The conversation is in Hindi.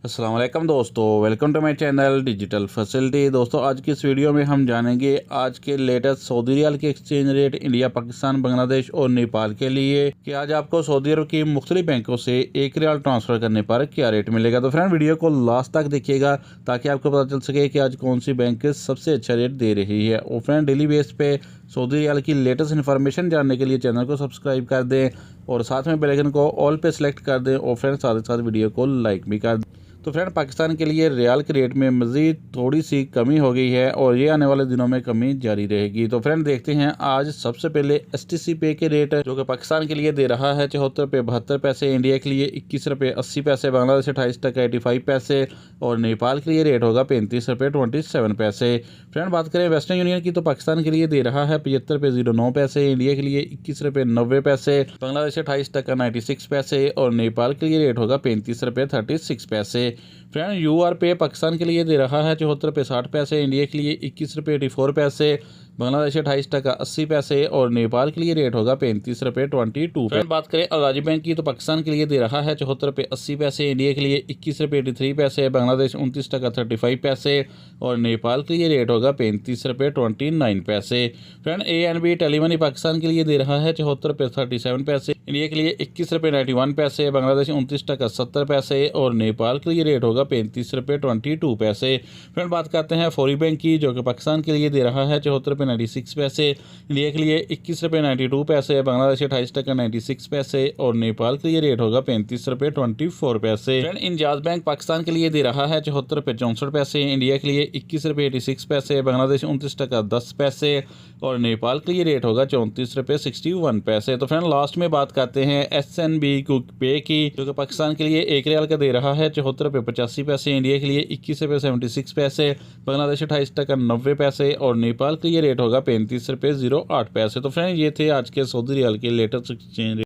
अस्सलाम वालेकुम दोस्तों, welcome to my channel digital facility. दोस्तों आज की इस वीडियो में हम जानेंगे आज के लेटेस्ट सऊदी रियाल के exchange rate India, Pakistan, Bangladesh और नेपाल के लिए कि आज आपको सऊदी अरब की मुख्तलिफ बैंकों से 1 रियाल ट्रांसफ़र करने पर क्या रेट मिलेगा। तो फ्रेंड वीडियो को लास्ट तक देखिएगा ताकि आपको पता चल सके कि आज कौन सी बैंक सबसे अच्छा रेट दे रही है। और फ्रेंड डेली बेस पे सऊदी रियाल की लेटेस्ट इन्फॉर्मेशन जानने के लिए चैनल को सब्सक्राइब कर दें और साथ में बेल आइकन को ऑल पे सेलेक्ट कर दें और फ्रेंड साथ ही साथ वीडियो को लाइक भी कर दें। तो फ्रेंड पाकिस्तान के लिए रियाल के रेट में मज़ीद थोड़ी सी कमी हो गई है और ये आने वाले दिनों में कमी जारी रहेगी। तो फ्रेंड देखते हैं आज सबसे पहले एसटीसी पे के रेट जो कि पाकिस्तान के लिए दे रहा है 74 रुपये 72 पैसे, इंडिया के लिए 21 रुपये 80 पैसे, बांग्लादेश 28 टका 85 पैसे और नेपाल के लिए रेट होगा 35 रुपये 27 पैसे। फ्रेंड बात करें वेस्टर्न यूनियन की तो पाकिस्तान के लिए दे रहा है 75 रुपये 09 पैसे, इंडिया के लिए 21 रुपये 90 पैसे, बांग्लादेश 28 टका 96 पैसे और नेपाल के लिए रेट होगा 35 रुपये 36 पैसे। फ्रेंड यूआर पे पाकिस्तान के लिए दे रहा है 74 रुपये 60 पैसे, इंडिया के लिए 21 रुपये 84 पैसे, बांग्लादेश 28 टका 80 पैसे और नेपाल के लिए रेट होगा 35 रुपये 22। फ्रेंड बात करें अलाजी बैंक की तो पाकिस्तान के लिए दे रहा है 74 रुपये 80 पैसे, इंडिया के लिए 21 रुपये 83 पैसे, बांग्लादेश 29 टका 35 पैसे और नेपाल के लिए रेट होगा 35 रुपये 29 पैसे। फ्रेंड ANB टेलीमनी पाकिस्तान के लिए दे रहा है 74 रुपये 37 पैसे, इंडिया के लिए 21 रुपये 91 पैसे, बांग्लादेश 29 टका 70 पैसे और नेपाल के लिए रेट होगा 35 रुपये 22 पैसे। फ्रेंड बात करते हैं फौरी बैंक की जो कि पाकिस्तान के लिए दे रहा है 74 रुपये 96 पैसे, इंडिया के लिए 21 रुपये 92 पैसे, बांग्लादेश 28 टका 96 पैसे और नेपाल के लिए रेट होगा 35 रुपये 24 पैसे। फ्रेंड इंजाज बैंक पाकिस्तान के लिए दे रहा है 74 रुपये 64 पैसे, इंडिया के लिए 21 रुपये 86 पैसे, बांग्लादेश 29 टका 10 पैसे और नेपाल के लिए रेट होगा 34 रुपये 61 पैसे। तो फ्रेंड लास्ट में बात करते हैं SNB पे की जो कि पाकिस्तान के लिए 1 रियाल का दे रहा है 74 रुपये 85 पैसे, इंडिया के लिए 21 रुपये 76 पैसे, बांग्लादेश 28 टका 90 पैसे और नेपाल के लिए रेट होगा 35 रुपये 08 पैसे। तो फ्रेंड ये थे आज के सऊदी रियाल के लेटेस्ट एक्सचेंज।